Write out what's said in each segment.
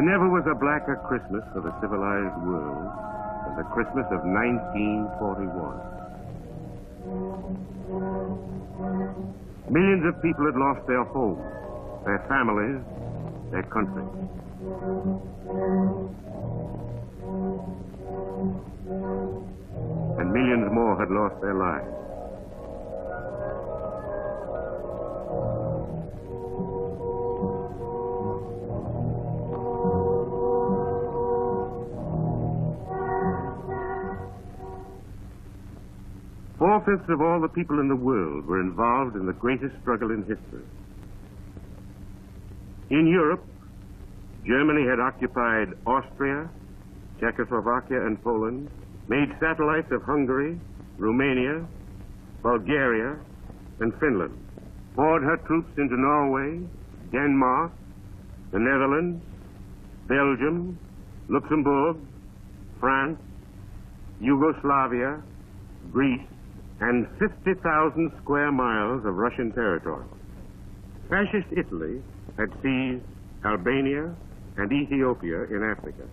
There never was a blacker Christmas for the civilized world than the Christmas of 1941. Millions of people had lost their homes, their families, their country. And millions more had lost their lives. Four-fifths of all the people in the world were involved in the greatest struggle in history. In Europe, Germany had occupied Austria, Czechoslovakia, and Poland, made satellites of Hungary, Romania, Bulgaria, and Finland, poured her troops into Norway, Denmark, the Netherlands, Belgium, Luxembourg, France, Yugoslavia, Greece, and 50,000 square miles of Russian territory. Fascist Italy had seized Albania and Ethiopia in Africa.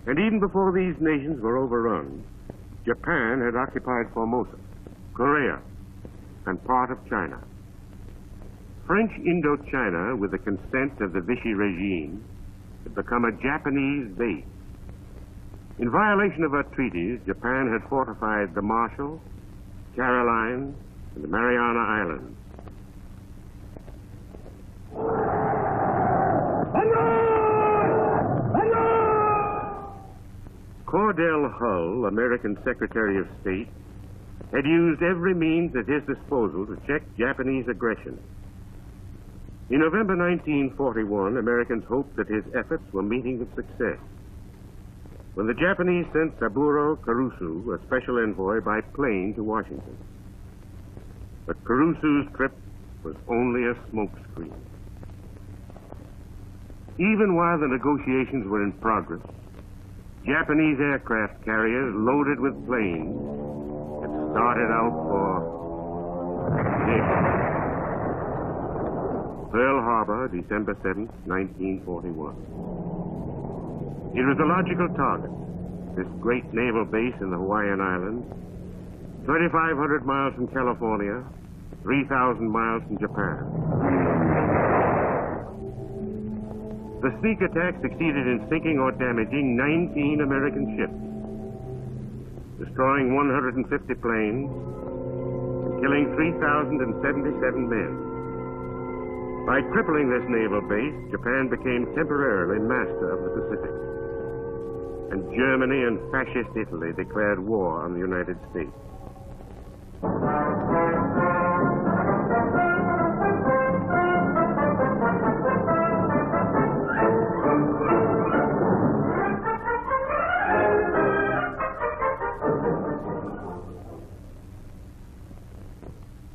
And even before these nations were overrun, Japan had occupied Formosa, Korea, and part of China. French Indochina, with the consent of the Vichy regime, had become a Japanese base. In violation of her treaties, Japan had fortified the Marshall, Caroline, and the Mariana Islands. Cordell Hull, American Secretary of State, had used every means at his disposal to check Japanese aggression. In November 1941, Americans hoped that his efforts were meeting with success, when the Japanese sent Saburo Kurusu, a special envoy, by plane to Washington. But Kurusu's trip was only a smokescreen. Even while the negotiations were in progress, Japanese aircraft carriers loaded with planes had started out for Pearl Harbor, December 7th, 1941. It was a logical target, this great naval base in the Hawaiian Islands, 2,500 miles from California, 3,000 miles from Japan. The sneak attack succeeded in sinking or damaging 19 American ships, destroying 150 planes, and killing 3,077 men. By crippling this naval base, Japan became temporarily master of the Pacific. And Germany and Fascist Italy declared war on the United States.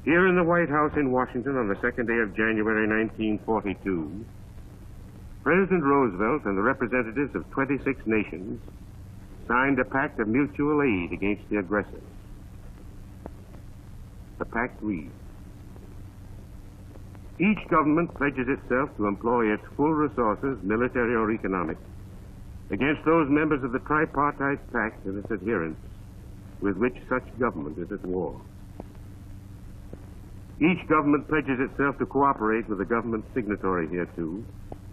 Here in the White House in Washington on the second day of January 1942, President Roosevelt and the representatives of 26 nations signed a pact of mutual aid against the aggressors. The pact reads, each government pledges itself to employ its full resources, military or economic, against those members of the tripartite pact and its adherents with which such government is at war. Each government pledges itself to cooperate with the government signatory hereto,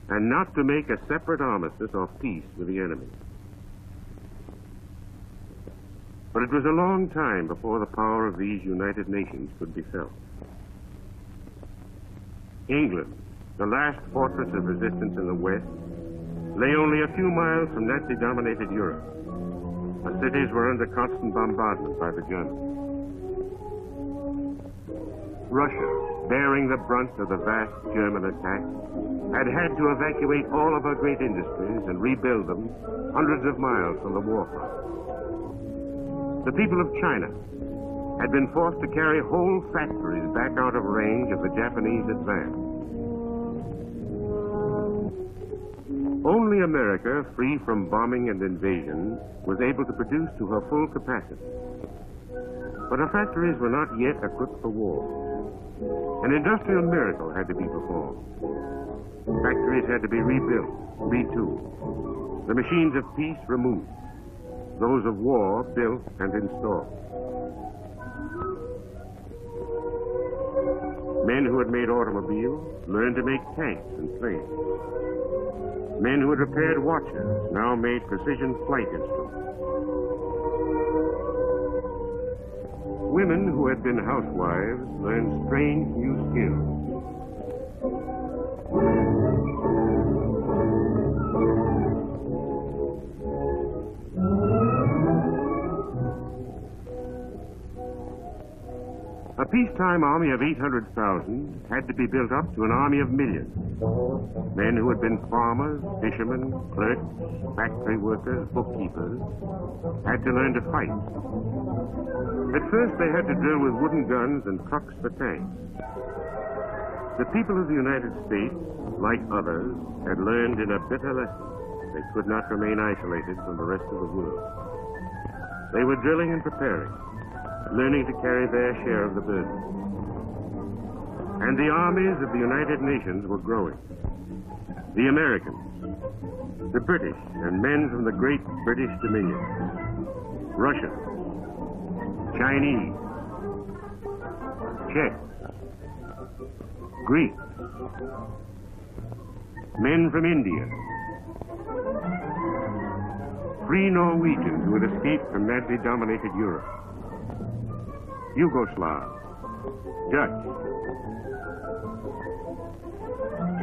and not to make a separate armistice or peace with the enemy. But it was a long time before the power of these United Nations could be felt. England, the last fortress of resistance in the West, lay only a few miles from Nazi-dominated Europe. The cities were under constant bombardment by the Germans. Russia, bearing the brunt of the vast German attack, had to evacuate all of her great industries and rebuild them hundreds of miles from the war front. The people of China had been forced to carry whole factories back out of range of the Japanese advance. Only America, free from bombing and invasion, was able to produce to her full capacity. But her factories were not yet equipped for war. An industrial miracle had to be performed. Factories had to be rebuilt, retooled. The machines of peace removed. Those of war built and installed. Men who had made automobiles learned to make tanks and planes. Men who had repaired watches now made precision flight instruments. Women who had been housewives learned strange new skills. A peacetime army of 800,000 had to be built up to an army of millions. Men who had been farmers, fishermen, clerks, factory workers, bookkeepers, had to learn to fight. At first, they had to drill with wooden guns and trucks for tanks. The people of the United States, like others, had learned in a bitter lesson. They could not remain isolated from the rest of the world. They were drilling and preparing, learning to carry their share of the burden. And the armies of the United Nations were growing. The Americans, the British, and men from the great British Dominion, Russians, Chinese, Czechs, Greeks, men from India, free Norwegians who had escaped from madly dominated Europe, Yugoslav, Dutch,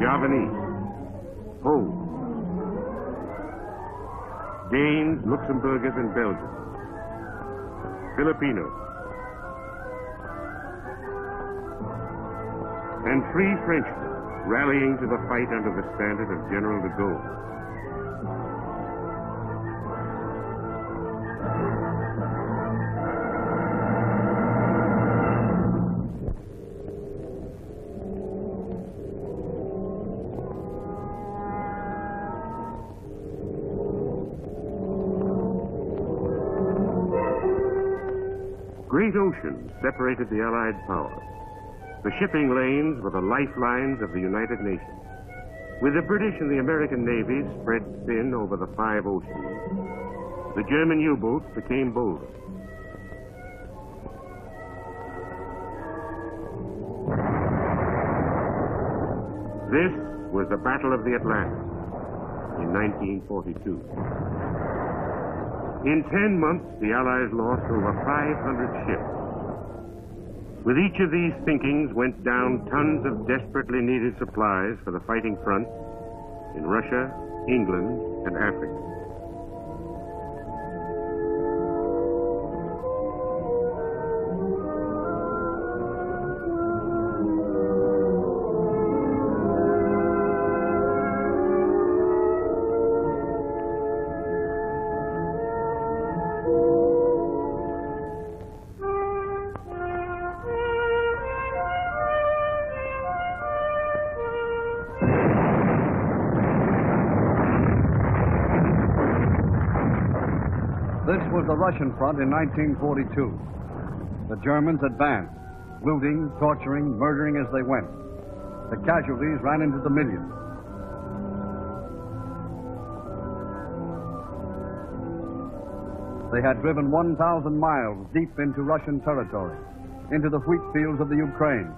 Javanese, Poles, Danes, Luxembourgers, and Belgians, Filipinos, and free Frenchmen rallying to the fight under the standard of General de Gaulle. Great oceans separated the Allied powers. The shipping lanes were the lifelines of the United Nations. With the British and the American navies spread thin over the 5 oceans, the German U-boats became bolder. This was the Battle of the Atlantic in 1942. In 10 months, the Allies lost over 500 ships. With each of these sinkings went down tons of desperately needed supplies for the fighting front in Russia, England, and Africa. This was the Russian front in 1942. The Germans advanced, looting, torturing, murdering as they went. The casualties ran into the millions. They had driven 1,000 miles deep into Russian territory, into the wheat fields of the Ukraine,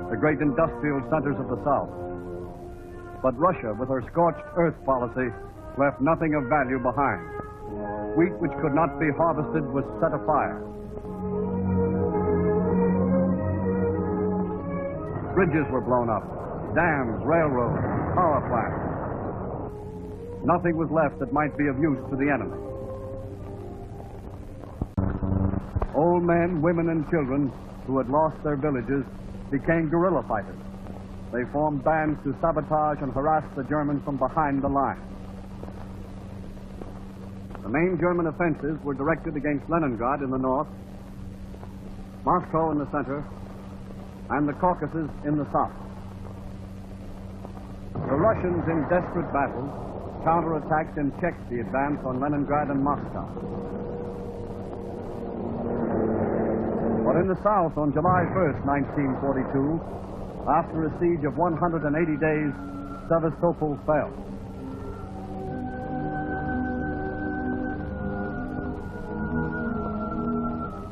the great industrial centers of the South. But Russia, with her scorched earth policy, left nothing of value behind. Wheat which could not be harvested was set afire. Bridges were blown up, dams, railroads, power plants. Nothing was left that might be of use to the enemy. Old men, women, and children who had lost their villages became guerrilla fighters. They formed bands to sabotage and harass the Germans from behind the lines. The main German offensives were directed against Leningrad in the north, Moscow in the center, and the Caucasus in the south. The Russians, in desperate battle, counterattacked and checked the advance on Leningrad and Moscow. But in the South, on July 1st, 1942, after a siege of 180 days, Sevastopol fell.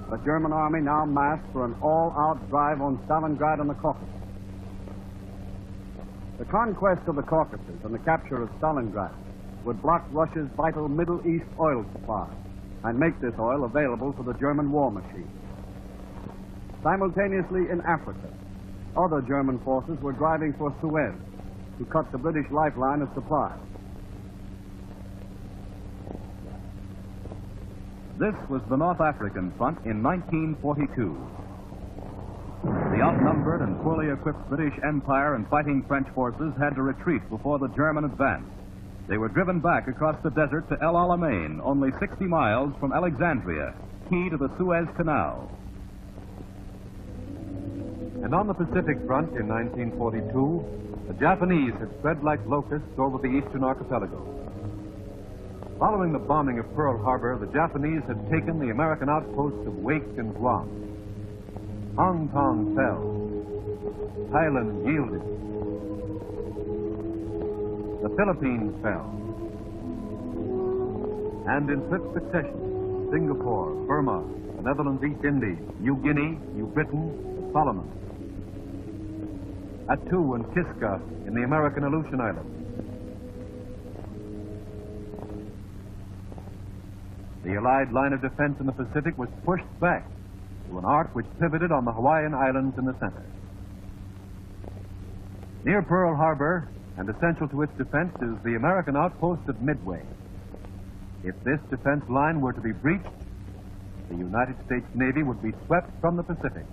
The German army now massed for an all-out drive on Stalingrad and the Caucasus. The conquest of the Caucasus and the capture of Stalingrad would block Russia's vital Middle East oil supply and make this oil available for the German war machine. Simultaneously in Africa, other German forces were driving for Suez to cut the British lifeline of supply. This was the North African front in 1942. The outnumbered and poorly equipped British Empire and fighting French forces had to retreat before the German advance. They were driven back across the desert to El Alamein, only 60 miles from Alexandria, key to the Suez Canal. And on the Pacific front in 1942, the Japanese had spread like locusts over the eastern archipelago. Following the bombing of Pearl Harbor, the Japanese had taken the American outposts of Wake and Guam. Hong Kong fell. Thailand yielded. The Philippines fell. And in swift succession, Singapore, Burma, the Netherlands East Indies, New Guinea, New Britain, the Solomons. Attu and Kiska in the American Aleutian Islands. The Allied line of defense in the Pacific was pushed back to an arc which pivoted on the Hawaiian Islands in the center. Near Pearl Harbor, and essential to its defense, is the American outpost of Midway. If this defense line were to be breached, the United States Navy would be swept from the Pacific.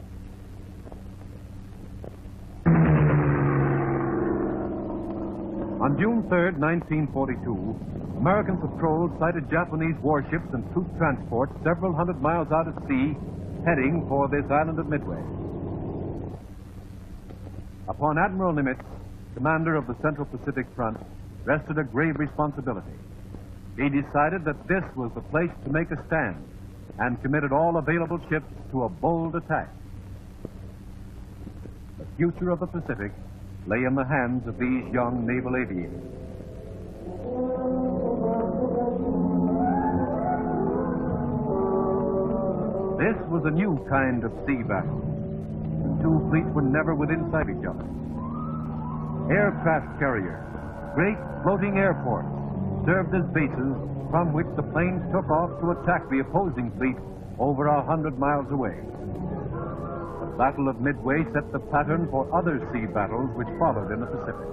On June 3rd, 1942, American patrols sighted Japanese warships and troop transports several hundred miles out at sea, heading for this island of Midway. Upon Admiral Nimitz, commander of the Central Pacific Front, rested a grave responsibility. He decided that this was the place to make a stand and committed all available ships to a bold attack. The future of the Pacific lay in the hands of these young naval aviators. This was a new kind of sea battle. The two fleets were never within sight of each other. Aircraft carriers, great floating airports, served as bases from which the planes took off to attack the opposing fleet over 100 miles away. The Battle of Midway set the pattern for other sea battles which followed in the Pacific.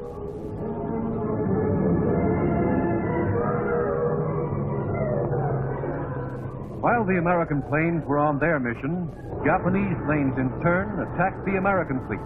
While the American planes were on their mission, Japanese planes in turn attacked the American fleet.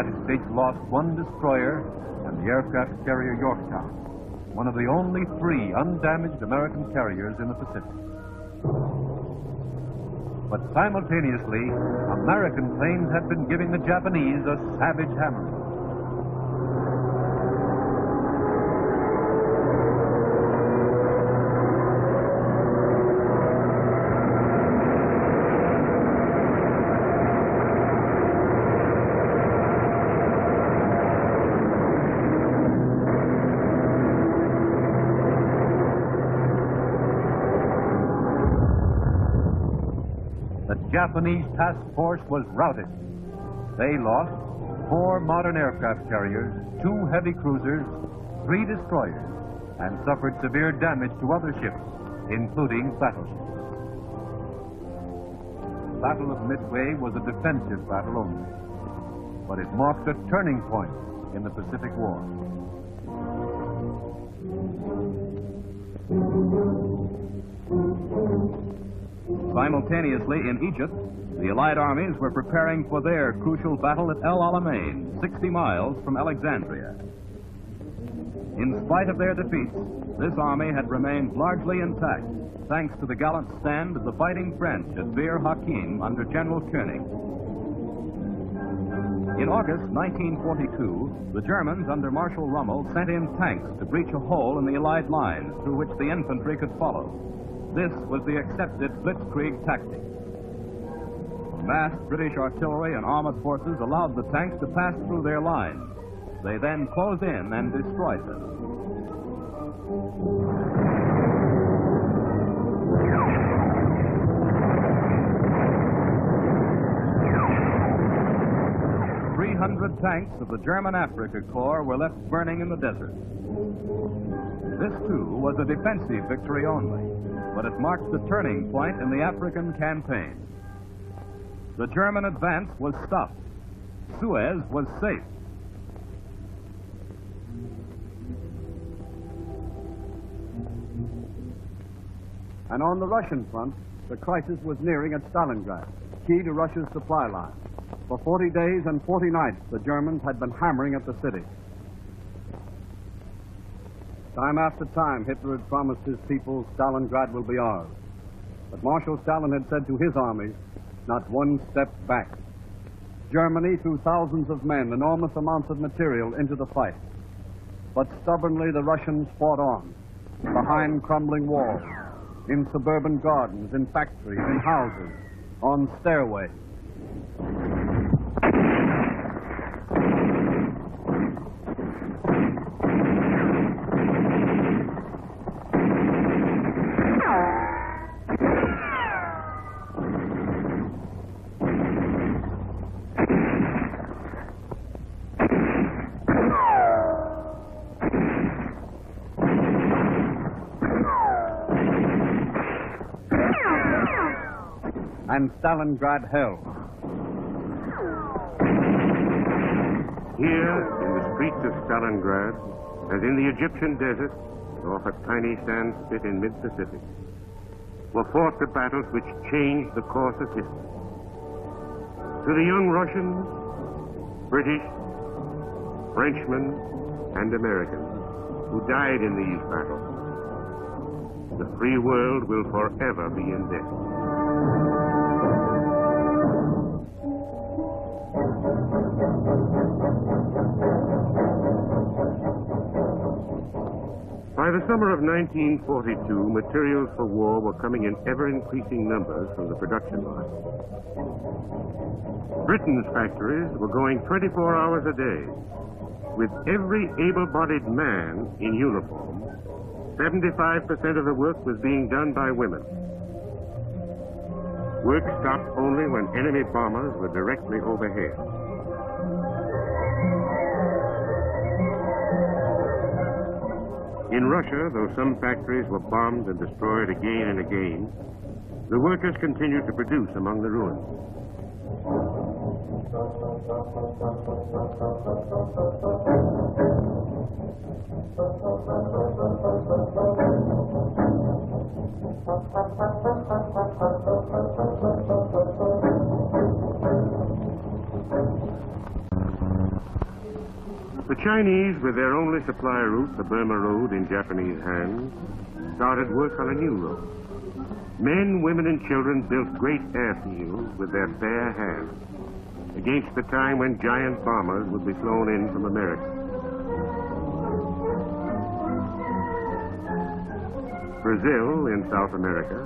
United States lost one destroyer and the aircraft carrier Yorktown, one of the only 3 undamaged American carriers in the Pacific. But simultaneously, American planes had been giving the Japanese a savage hammering. The Japanese task force was routed. They lost 4 modern aircraft carriers, 2 heavy cruisers, 3 destroyers, and suffered severe damage to other ships, including battleships. The Battle of Midway was a defensive battle only, but it marked a turning point in the Pacific War. Simultaneously, in Egypt, the Allied armies were preparing for their crucial battle at El Alamein, 60 miles from Alexandria. In spite of their defeats, this army had remained largely intact, thanks to the gallant stand of the fighting French at Bir Hakeim under General Koenig. In August 1942, the Germans under Marshal Rommel sent in tanks to breach a hole in the Allied lines through which the infantry could follow. This was the accepted blitzkrieg tactic. Massed British artillery and armored forces allowed the tanks to pass through their lines. They then closed in and destroyed them. Tanks of the German Africa Corps were left burning in the desert. This, too, was a defensive victory only, but it marked the turning point in the African campaign. The German advance was stopped. Suez was safe. And on the Russian front, the crisis was nearing at Stalingrad, key to Russia's supply line. For 40 days and 40 nights, the Germans had been hammering at the city. Time after time, Hitler had promised his people, Stalingrad will be ours. But Marshal Stalin had said to his armies, not one step back. Germany threw thousands of men, enormous amounts of material into the fight. But stubbornly, the Russians fought on, behind crumbling walls, in suburban gardens, in factories, in houses, on stairways. And Stalingrad held. Here, in the streets of Stalingrad, as in the Egyptian desert, off a tiny sand spit in mid-Pacific, were fought the battles which changed the course of history. To the young Russians, British, Frenchmen, and Americans who died in these battles, the free world will forever be in debt. By the summer of 1942, materials for war were coming in ever-increasing numbers from the production line. Britain's factories were going 24 hours a day. With every able-bodied man in uniform, 75% of the work was being done by women. Work stopped only when enemy bombers were directly overhead. In Russia, though some factories were bombed and destroyed again and again, the workers continued to produce among the ruins. Chinese, with their only supply route, the Burma Road, in Japanese hands, started work on a new road. Men, women, and children built great airfields with their bare hands against the time when giant bombers would be flown in from America. Brazil, in South America,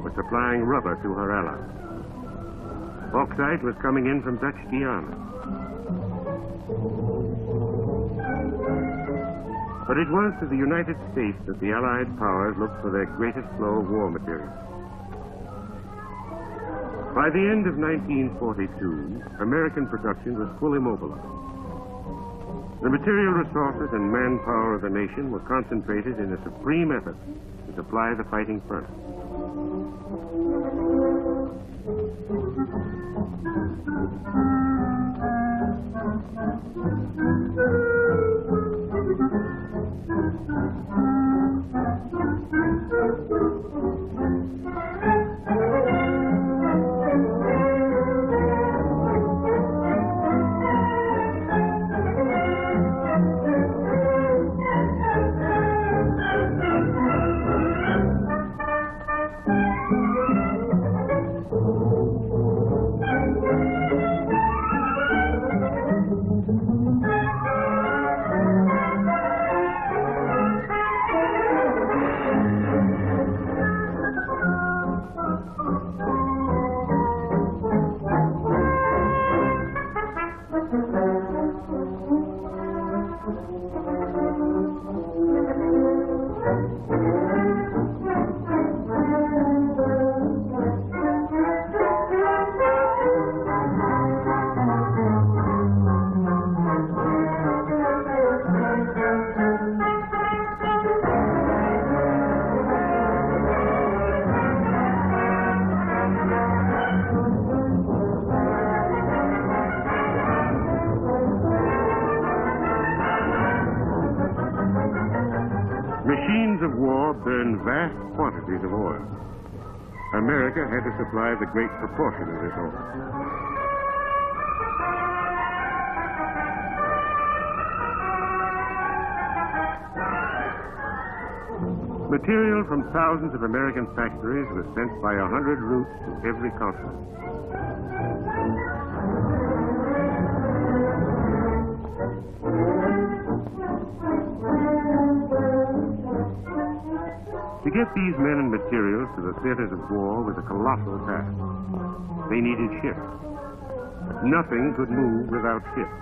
was supplying rubber to her allies. Bauxite was coming in from Dutch Guiana. But it was to the United States that the Allied powers looked for their greatest flow of war material. By the end of 1942, American production was fully mobilized. The material resources and manpower of the nation were concentrated in a supreme effort to supply the fighting front. Machines of war burn vast quantities of oil. America had to supply the great proportion of this oil. Material from thousands of American factories was sent by 100 routes to every continent. To get these men and materials to the theaters of war was a colossal task. They needed ships. Nothing could move without ships.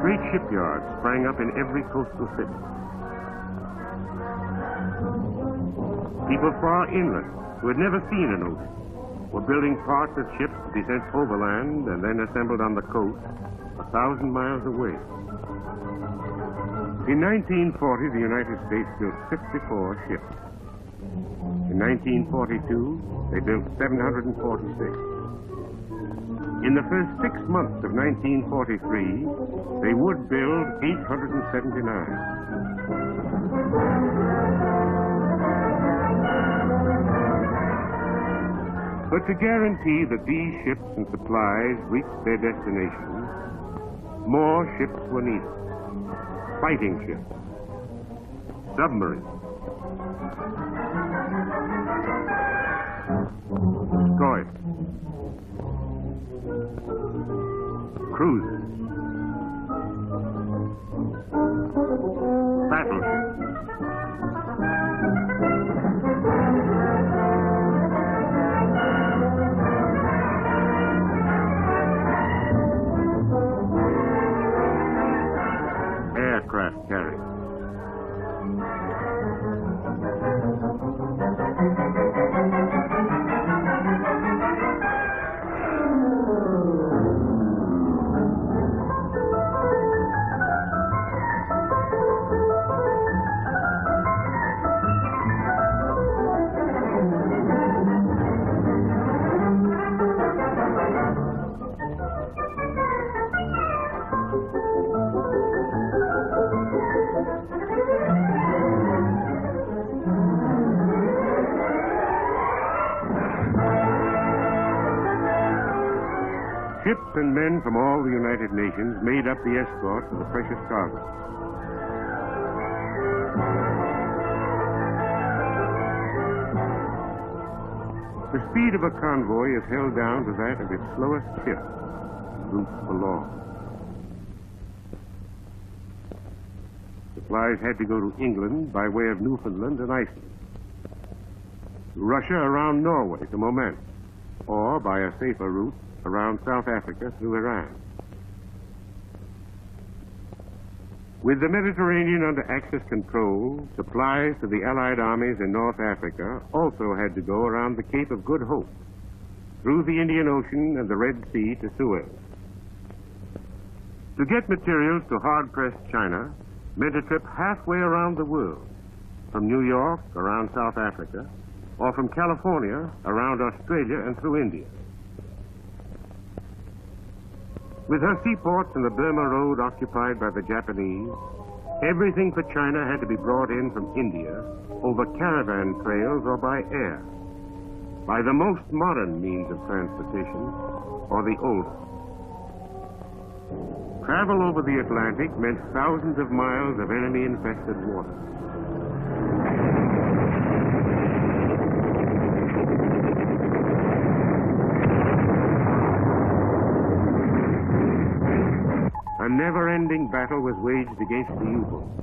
Great shipyards sprang up in every coastal city. People far inland, who had never seen an ocean, were building parts of ships to be sent overland and then assembled on the coast 1,000 miles away. In 1940, the United States built 54 ships. In 1942, they built 746. In the first 6 months of 1943, they would build 879. But to guarantee that these ships and supplies reached their destination, more ships were needed. Fighting ships, submarines, destroyers, cruisers, battleships, aircraft carriers. Ships and men from all the United Nations made up the escort for the precious cargo. The speed of a convoy is held down to that of its slowest ship, route for law. Supplies had to go to England by way of Newfoundland and Iceland, to Russia around Norway to Moment, or by a safer route around South Africa through Iran. With the Mediterranean under Axis control, supplies to the Allied armies in North Africa also had to go around the Cape of Good Hope, through the Indian Ocean and the Red Sea to Suez. To get materials to hard-pressed China meant a trip halfway around the world, from New York around South Africa, or from California around Australia and through India. With her seaports and the Burma Road occupied by the Japanese, everything for China had to be brought in from India over caravan trails or by air, by the most modern means of transportation or the oldest. Travel over the Atlantic meant thousands of miles of enemy-infested water. A never-ending battle was waged against the U-boats.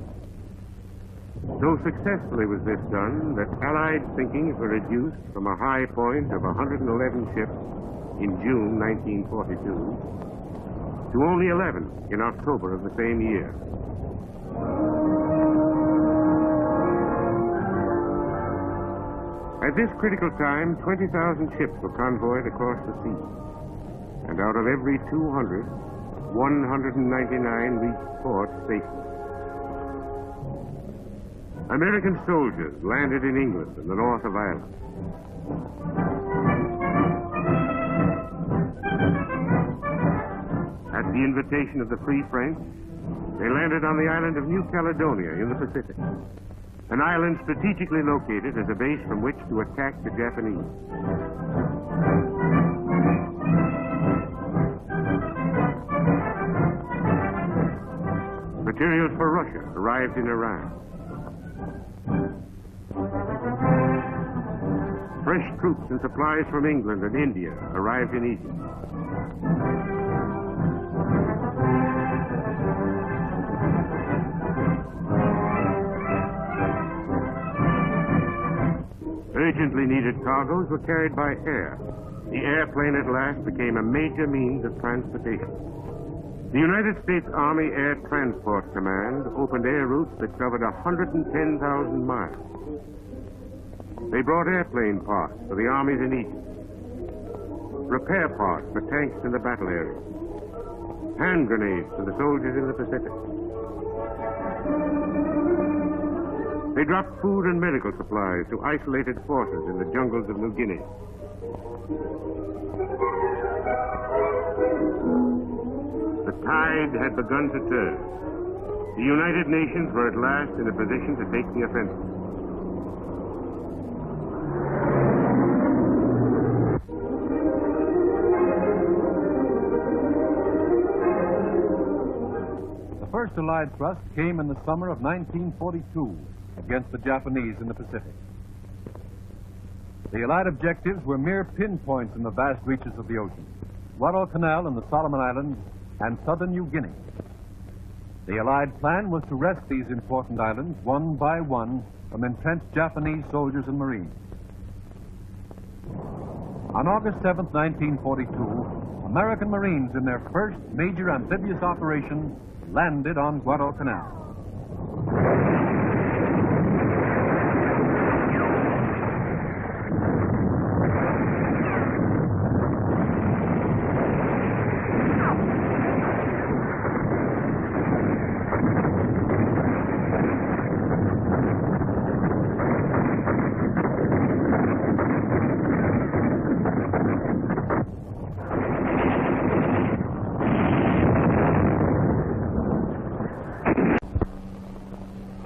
So successfully was this done that Allied sinkings were reduced from a high point of 111 ships in June 1942 to only 11 in October of the same year. At this critical time, 20,000 ships were convoyed across the sea, and out of every 200, 199 reached port safely. American soldiers landed in England and the north of Ireland. At the invitation of the Free French, they landed on the island of New Caledonia in the Pacific, an island strategically located as a base from which to attack the Japanese. Materials for Russia arrived in Iran. Fresh troops and supplies from England and India arrived in Egypt. Urgently needed cargoes were carried by air. The airplane at last became a major means of transportation. The United States Army Air Transport Command opened air routes that covered 110,000 miles. They brought airplane parts for the armies in Egypt, repair parts for tanks in the battle area, hand grenades for the soldiers in the Pacific. They dropped food and medical supplies to isolated forces in the jungles of New Guinea. The tide had begun to turn. The United Nations were at last in a position to take the offensive. The first Allied thrust came in the summer of 1942 against the Japanese in the Pacific. The Allied objectives were mere pinpoints in the vast reaches of the ocean: Guadalcanal and the Solomon Islands, and southern New Guinea. The Allied plan was to wrest these important islands one by one from entrenched Japanese soldiers and Marines. On August 7, 1942, American Marines in their first major amphibious operation landed on Guadalcanal.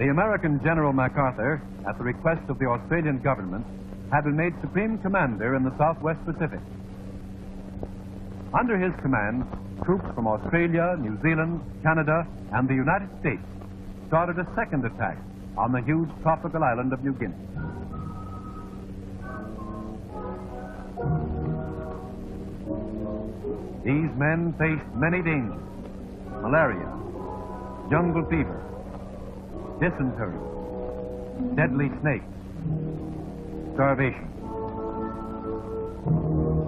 The American General MacArthur, at the request of the Australian government, had been made Supreme Commander in the Southwest Pacific. Under his command, troops from Australia, New Zealand, Canada, and the United States started a second attack on the huge tropical island of New Guinea. These men faced many dangers: malaria, jungle fever, dysentery, deadly snakes, starvation.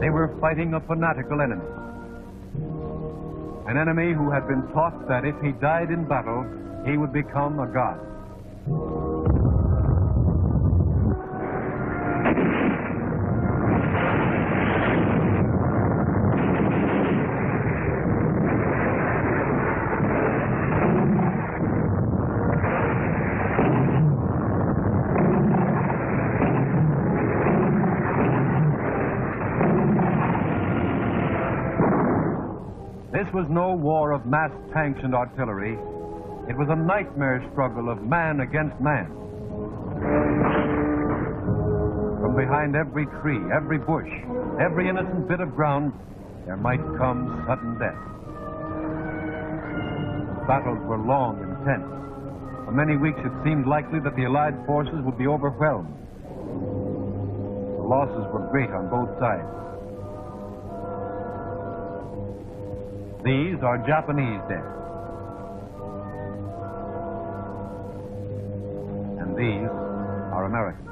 They were fighting a fanatical enemy. An enemy who had been taught that if he died in battle, he would become a god. This was no war of massed tanks and artillery. It was a nightmare struggle of man against man. From behind every tree, every bush, every innocent bit of ground, there might come sudden death. Battles were long and tense. For many weeks it seemed likely that the Allied forces would be overwhelmed. The losses were great on both sides. These are Japanese dead. And these are Americans.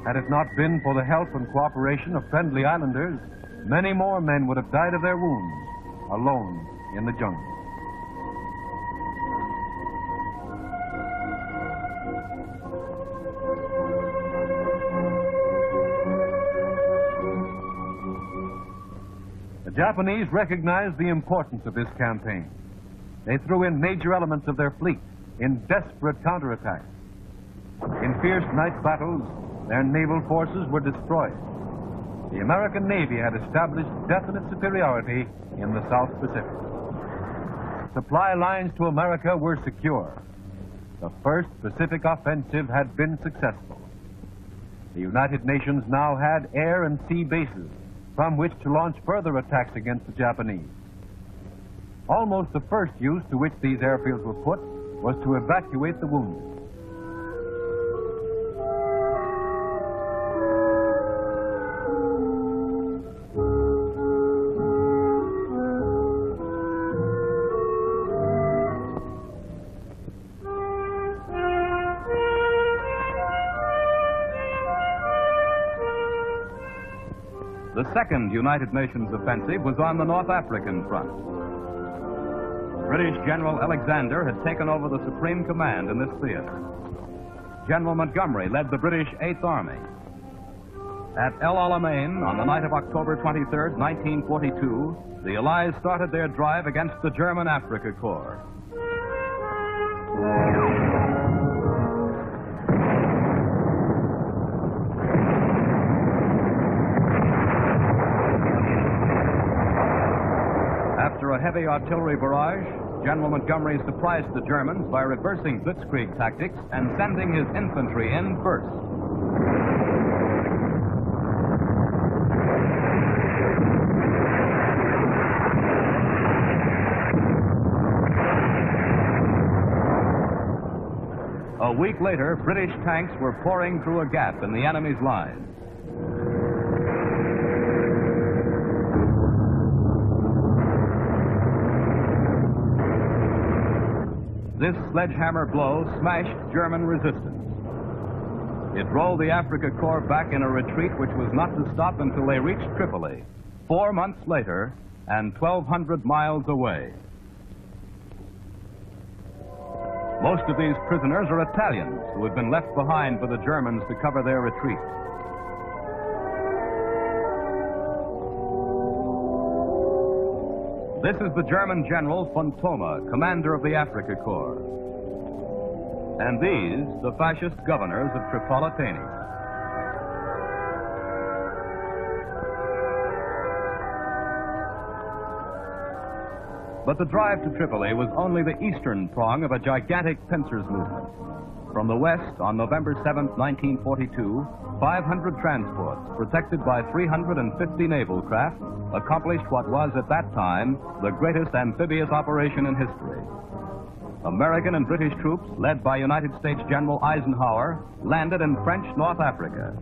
Had it not been for the help and cooperation of friendly islanders, many more men would have died of their wounds, alone in the jungle. The Japanese recognized the importance of this campaign. They threw in major elements of their fleet in desperate counterattacks. In fierce night battles, their naval forces were destroyed. The American Navy had established definite superiority in the South Pacific. Supply lines to America were secure. The first Pacific offensive had been successful. The United Nations now had air and sea bases from which to launch further attacks against the Japanese. Almost the first use to which these airfields were put was to evacuate the wounded. The second United Nations offensive was on the North African front. British General Alexander had taken over the supreme command in this theater. General Montgomery led the British 8th Army. At El Alamein, on the night of October 23, 1942, the Allies started their drive against the German Africa Corps. After a heavy artillery barrage, General Montgomery surprised the Germans by reversing blitzkrieg tactics and sending his infantry in first. A week later, British tanks were pouring through a gap in the enemy's lines. This sledgehammer blow smashed German resistance. It rolled the Africa Corps back in a retreat which was not to stop until they reached Tripoli, 4 months later and 1,200 miles away. Most of these prisoners are Italians who had been left behind for the Germans to cover their retreat. This is the German General von Thoma, commander of the Africa Corps. And these, the fascist governors of Tripolitania. But the drive to Tripoli was only the eastern prong of a gigantic pincers movement. From the west, on November 7, 1942, 500 transports, protected by 350 naval craft, accomplished what was at that time the greatest amphibious operation in history. American and British troops, led by United States General Eisenhower, landed in French North Africa.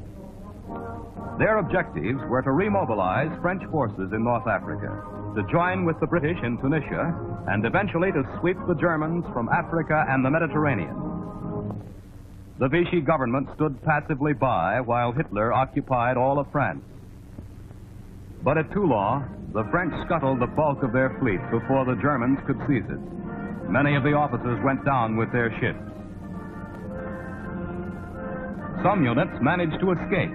Their objectives were to remobilize French forces in North Africa, to join with the British in Tunisia, and eventually to sweep the Germans from Africa and the Mediterranean. The Vichy government stood passively by while Hitler occupied all of France. But at Toulon, the French scuttled the bulk of their fleet before the Germans could seize it. Many of the officers went down with their ships. Some units managed to escape.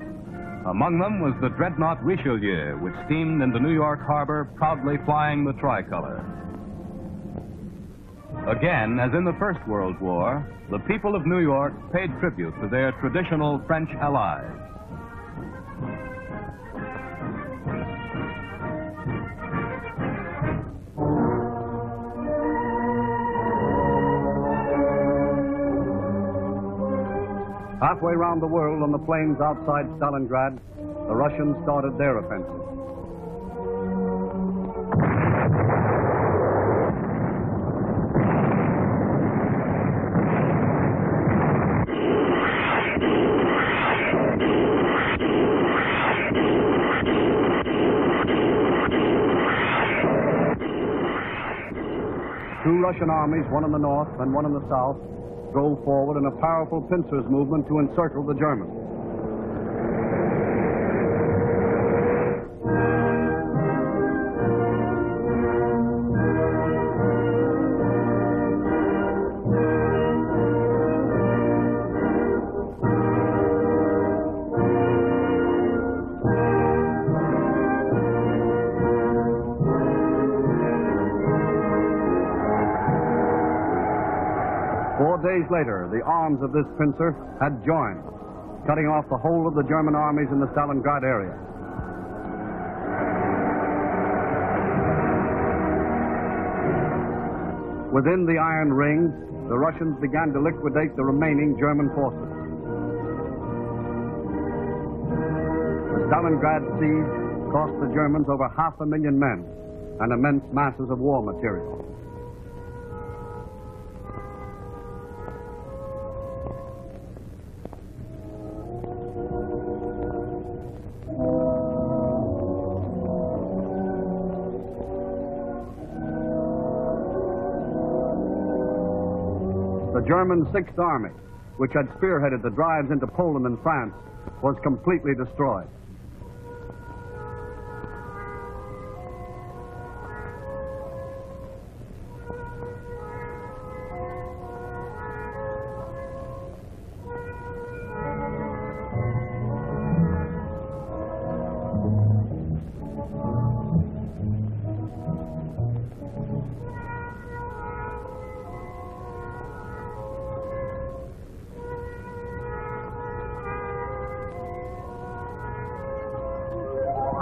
Among them was the dreadnought Richelieu, which steamed into New York Harbor, proudly flying the tricolor. Again, as in the First World War, the people of New York paid tribute to their traditional French allies. Halfway around the world on the plains outside Stalingrad, the Russians started their offensive. Two Russian armies, one in the north and one in the south, drove forward in a powerful pincers movement to encircle the Germans. Days later, the arms of this pincer had joined, cutting off the whole of the German armies in the Stalingrad area. Within the Iron Ring, the Russians began to liquidate the remaining German forces. The Stalingrad siege cost the Germans over 500,000 men and immense masses of war material. The German Sixth Army, which had spearheaded the drives into Poland and France, was completely destroyed.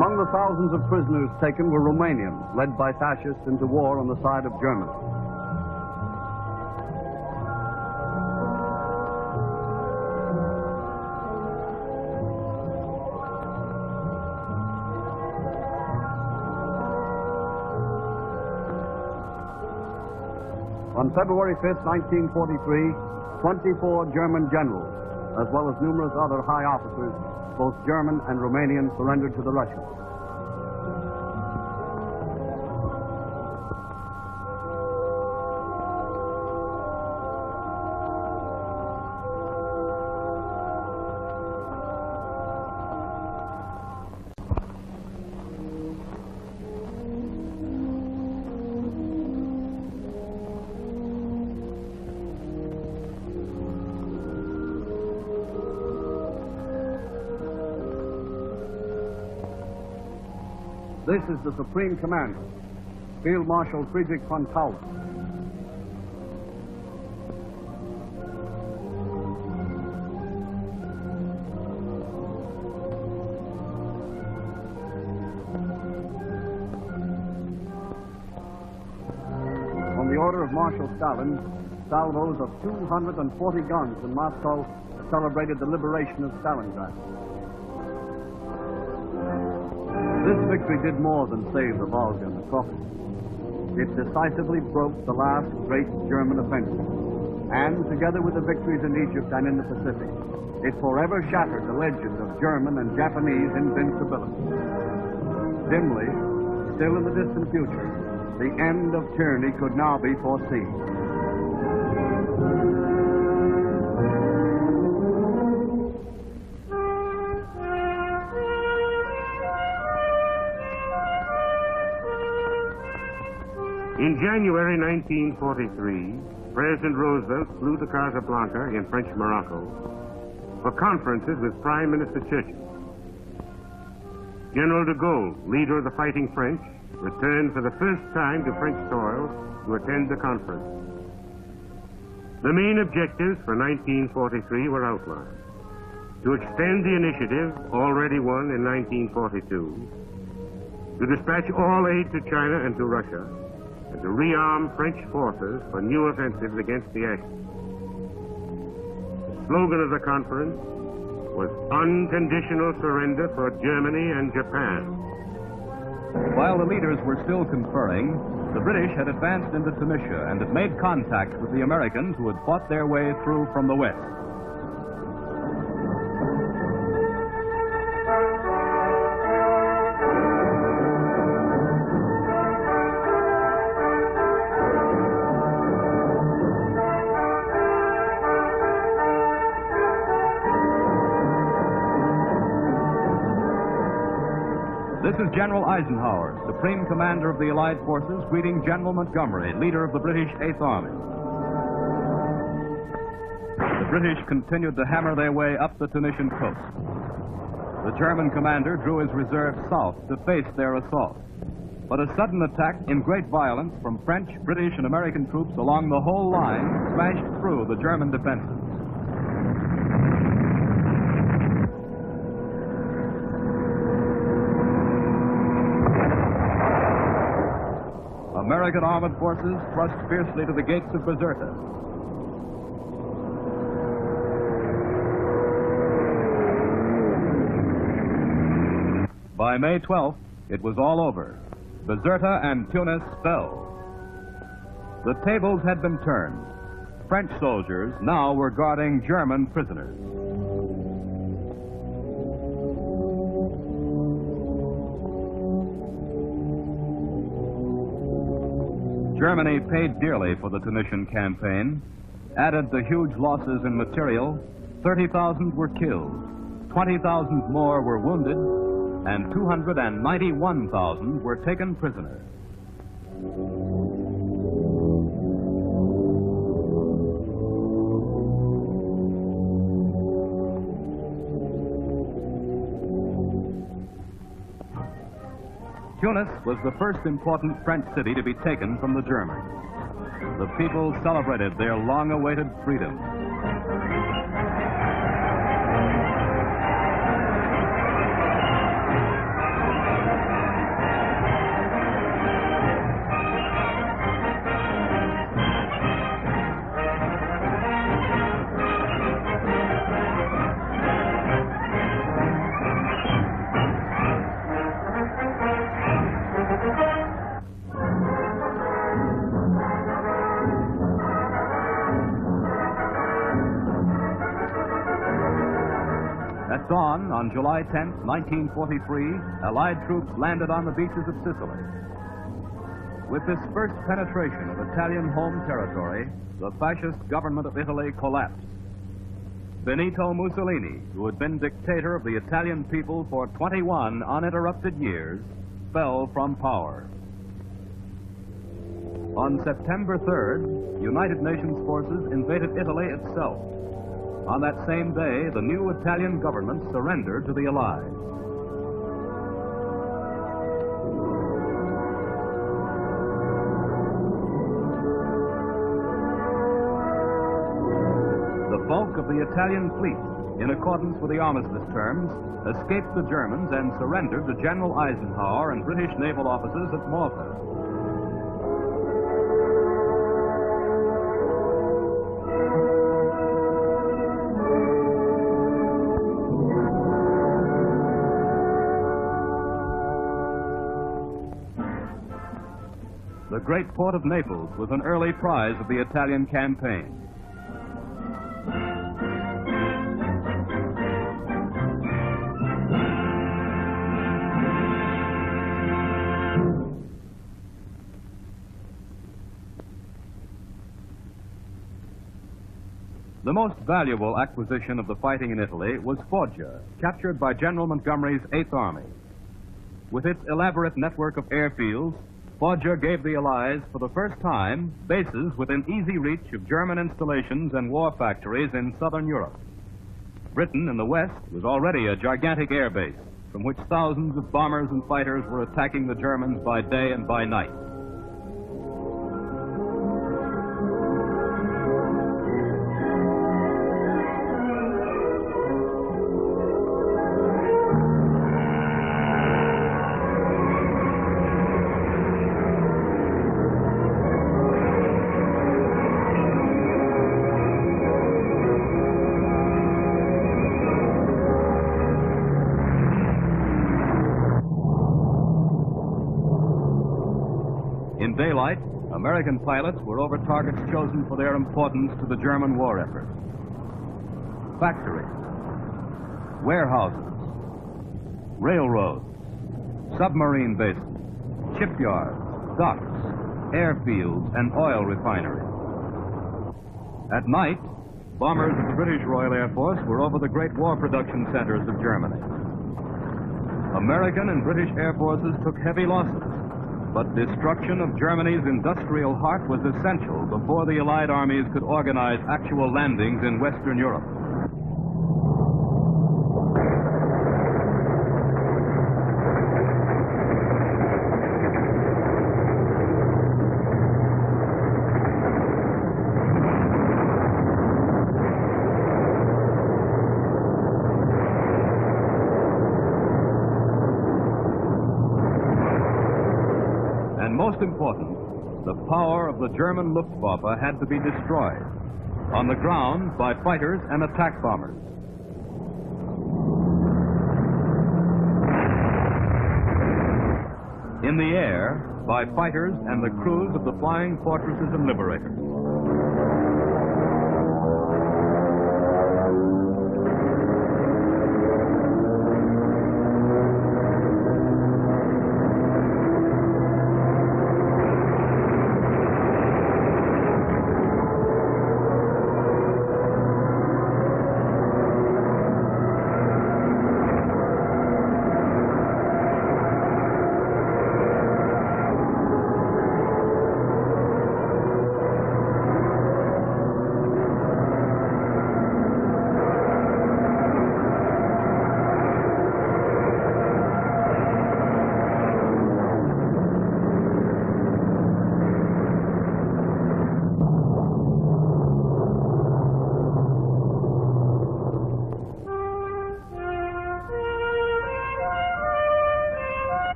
Among the thousands of prisoners taken were Romanians, led by fascists into war on the side of Germany. On February 5th, 1943, 24 German generals, as well as numerous other high officers, both German and Romanian, surrendered to the Russians. This is the Supreme Commander, Field Marshal Friedrich von Kautz. On the order of Marshal Stalin, salvos of 240 guns in Moscow celebrated the liberation of Stalingrad. This victory did more than save the Volga and the Caucasus. It decisively broke the last great German offensive, and together with the victories in Egypt and in the Pacific, it forever shattered the legend of German and Japanese invincibility. Dimly, still in the distant future, the end of tyranny could now be foreseen. In January 1943, President Roosevelt flew to Casablanca in French Morocco for conferences with Prime Minister Churchill. General de Gaulle, leader of the fighting French, returned for the first time to French soil to attend the conference. The main objectives for 1943 were outlined: to extend the initiative already won in 1942, to dispatch all aid to China and to Russia, and to rearm French forces for new offensives against the Axis. The slogan of the conference was unconditional surrender for Germany and Japan. While the leaders were still conferring, the British had advanced into Tunisia and had made contact with the Americans who had fought their way through from the west. This is General Eisenhower, Supreme Commander of the Allied Forces, greeting General Montgomery, leader of the British Eighth Army. The British continued to hammer their way up the Tunisian coast. The German commander drew his reserve south to face their assault. But a sudden attack in great violence from French, British, and American troops along the whole line smashed through the German defenses. American armored forces thrust fiercely to the gates of Bizerta. By May 12th, it was all over. Bizerta and Tunis fell. The tables had been turned. French soldiers now were guarding German prisoners. Germany paid dearly for the Tunisian campaign. Added the huge losses in material, 30,000 were killed, 20,000 more were wounded, and 291,000 were taken prisoner. Tunis was the first important French city to be taken from the Germans. The people celebrated their long-awaited freedom. At dawn on July 10, 1943, Allied troops landed on the beaches of Sicily. With this first penetration of Italian home territory, the fascist government of Italy collapsed. Benito Mussolini, who had been dictator of the Italian people for 21 uninterrupted years, fell from power. On September 3rd, United Nations forces invaded Italy itself. On that same day, the new Italian government surrendered to the Allies. of the Italian fleet, in accordance with the armistice terms, escaped the Germans and surrendered to General Eisenhower and British naval officers at Malta. The great port of Naples was an early prize of the Italian campaign. The most valuable acquisition of the fighting in Italy was Foggia, captured by General Montgomery's Eighth Army. With its elaborate network of airfields, Foggia gave the Allies, for the first time, bases within easy reach of German installations and war factories in southern Europe. Britain in the west was already a gigantic air base, from which thousands of bombers and fighters were attacking the Germans by day and by night. In daylight, American pilots were over targets chosen for their importance to the German war effort. Factories, warehouses, railroads, submarine bases, shipyards, docks, airfields, and oil refineries. At night, bombers of the British Royal Air Force were over the great war production centers of Germany. American and British air forces took heavy losses, but destruction of Germany's industrial heart was essential before the Allied armies could organize actual landings in Western Europe. Most important, the power of the German Luftwaffe had to be destroyed. On the ground, by fighters and attack bombers. In the air, by fighters and the crews of the flying fortresses and liberators.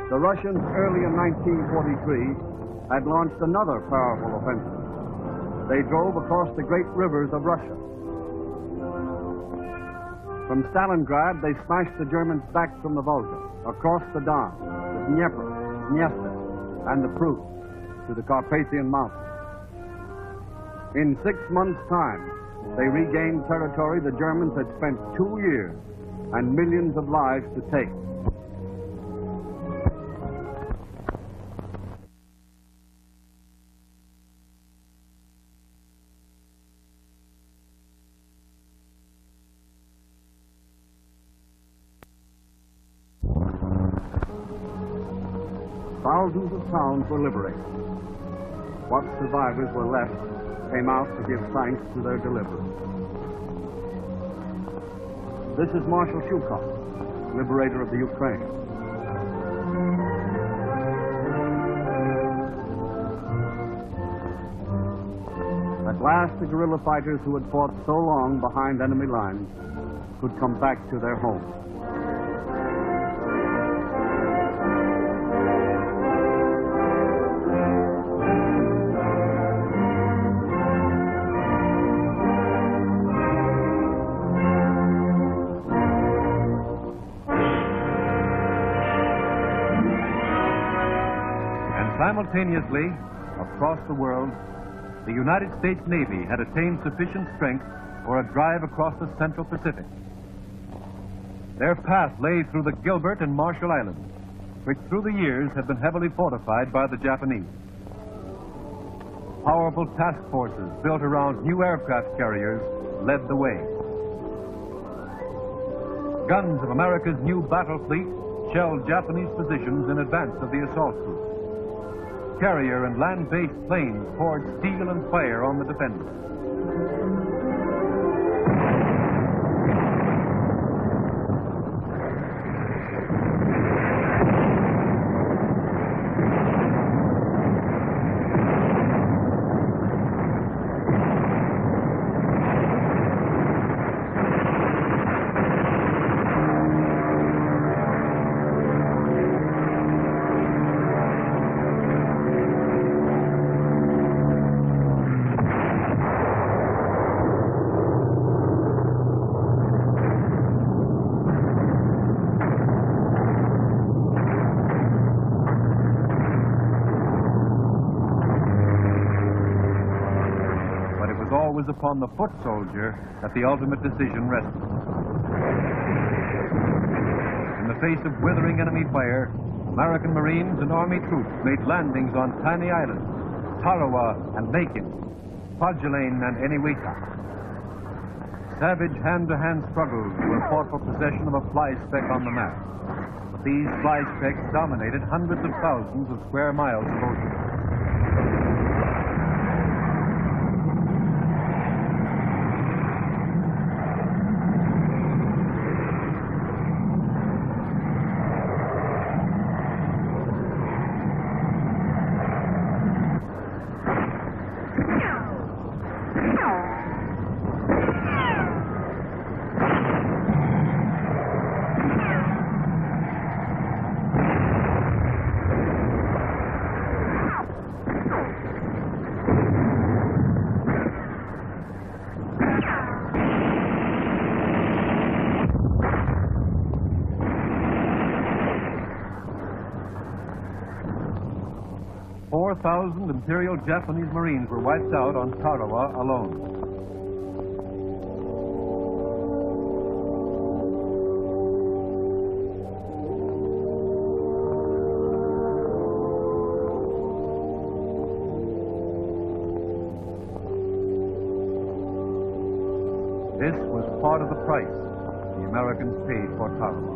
The Russians, early in 1943, had launched another powerful offensive. They drove across the great rivers of Russia. From Stalingrad, they smashed the Germans back from the Volga, across the Don, the Dnieper, Dniester, and the Pruth, to the Carpathian Mountains. In 6 months' time, they regained territory the Germans had spent 2 years and millions of lives to take. Thousands of towns were liberated. What survivors were left came out to give thanks to their deliverers. This is Marshal Shukov, liberator of the Ukraine. At last, the guerrilla fighters who had fought so long behind enemy lines could come back to their homes. Simultaneously, across the world, the United States Navy had attained sufficient strength for a drive across the Central Pacific. Their path lay through the Gilbert and Marshall Islands, which through the years had been heavily fortified by the Japanese. Powerful task forces built around new aircraft carriers led the way. Guns of America's new battle fleet shelled Japanese positions in advance of the assault groups. Carrier and land-based planes poured steel and fire on the defenders. Was upon the foot soldier that the ultimate decision rested. In the face of withering enemy fire, American Marines and Army troops made landings on tiny islands, Tarawa and Macon, Kwajalein and Eniwita. Savage hand-to-hand struggles were fought for possession of a fly speck on the map. But these fly specks dominated hundreds of thousands of square miles of ocean. 4,000 Imperial Japanese Marines were wiped out on Tarawa alone. This was part of the price the Americans paid for Tarawa.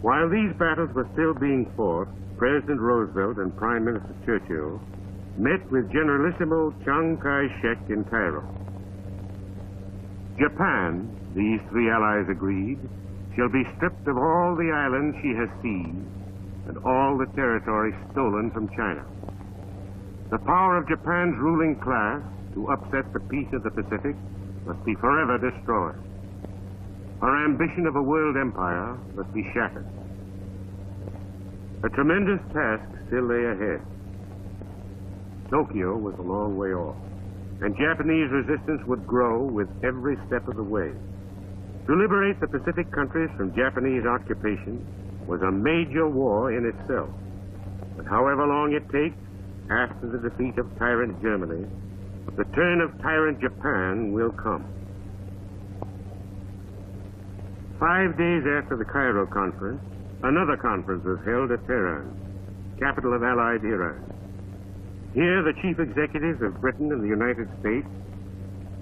While these battles were still being fought, President Roosevelt and Prime Minister Churchill met with Generalissimo Chiang Kai-shek in Cairo. Japan, these three allies agreed, shall be stripped of all the islands she has seized and all the territory stolen from China. The power of Japan's ruling class to upset the peace of the Pacific must be forever destroyed. Her ambition of a world empire must be shattered. A tremendous task still lay ahead. Tokyo was a long way off, and Japanese resistance would grow with every step of the way. To liberate the Pacific countries from Japanese occupation was a major war in itself. But however long it takes, after the defeat of tyrant Germany, the turn of tyrant Japan will come. 5 days after the Cairo conference, another conference was held at Teheran, capital of Allied Iran. Here, the chief executives of Britain and the United States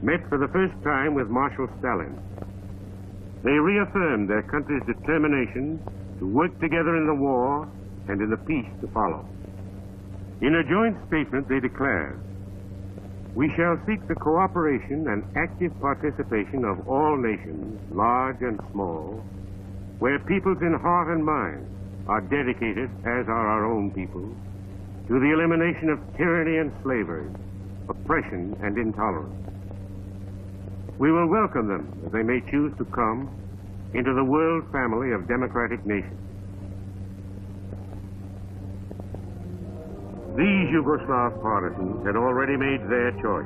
met for the first time with Marshal Stalin. They reaffirmed their country's determination to work together in the war and in the peace to follow. In a joint statement, they declared, "We shall seek the cooperation and active participation of all nations, large and small, where peoples in heart and mind are dedicated, as are our own peoples, to the elimination of tyranny and slavery, oppression and intolerance. We will welcome them as they may choose to come into the world family of democratic nations." These Yugoslav partisans had already made their choice.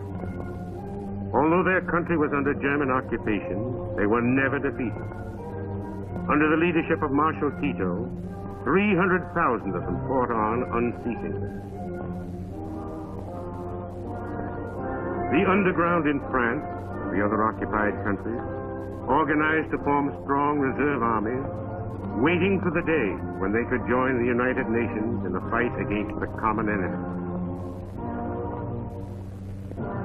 Although their country was under German occupation, they were never defeated. Under the leadership of Marshal Tito, 300,000 of them fought on unceasingly. The underground in France, the other occupied countries, organized to form strong reserve armies, waiting for the day when they could join the United Nations in the fight against the common enemy.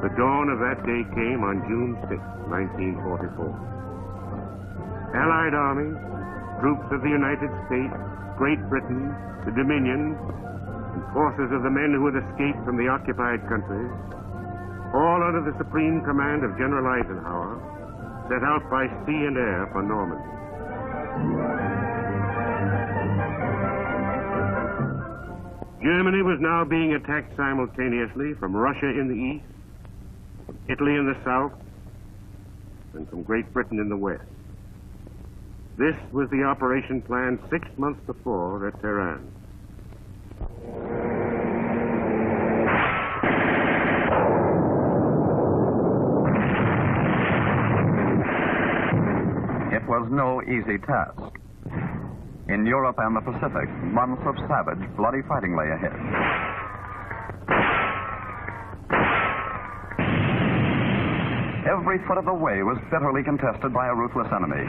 The dawn of that day came on June 6, 1944. Allied armies, troops of the United States, Great Britain, the Dominions, and forces of the men who had escaped from the occupied countries, all under the supreme command of General Eisenhower, set out by sea and air for Normandy. Germany was now being attacked simultaneously from Russia in the east, from Italy in the south, and from Great Britain in the west. This was the operation planned 6 months before at Teheran. It was no easy task. In Europe and the Pacific, months of savage, bloody fighting lay ahead. Every foot of the way was bitterly contested by a ruthless enemy.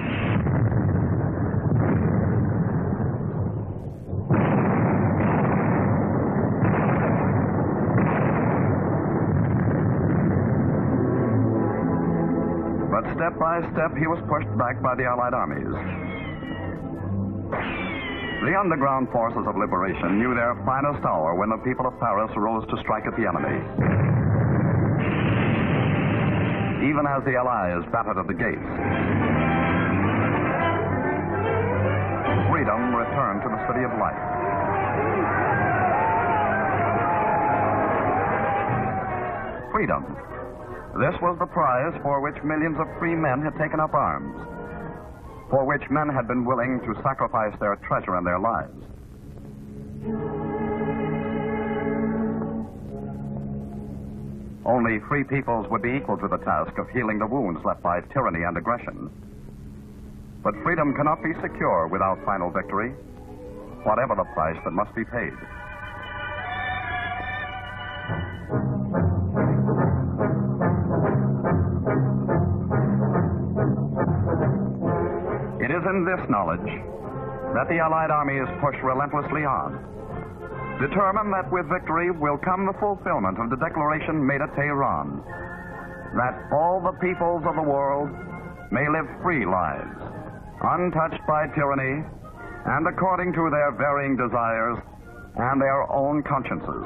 But step by step, he was pushed back by the Allied armies. The underground forces of liberation knew their finest hour when the people of Paris rose to strike at the enemy. Even as the Allies battered at the gates, freedom returned to the City of Light. Freedom. This was the prize for which millions of free men had taken up arms, for which men had been willing to sacrifice their treasure and their lives. Only free peoples would be equal to the task of healing the wounds left by tyranny and aggression. But freedom cannot be secure without final victory, whatever the price that must be paid. It is in this knowledge that the Allied armies push relentlessly on, determined that with victory will come the fulfillment of the declaration made at Teheran, that all the peoples of the world may live free lives, untouched by tyranny, and according to their varying desires and their own consciences.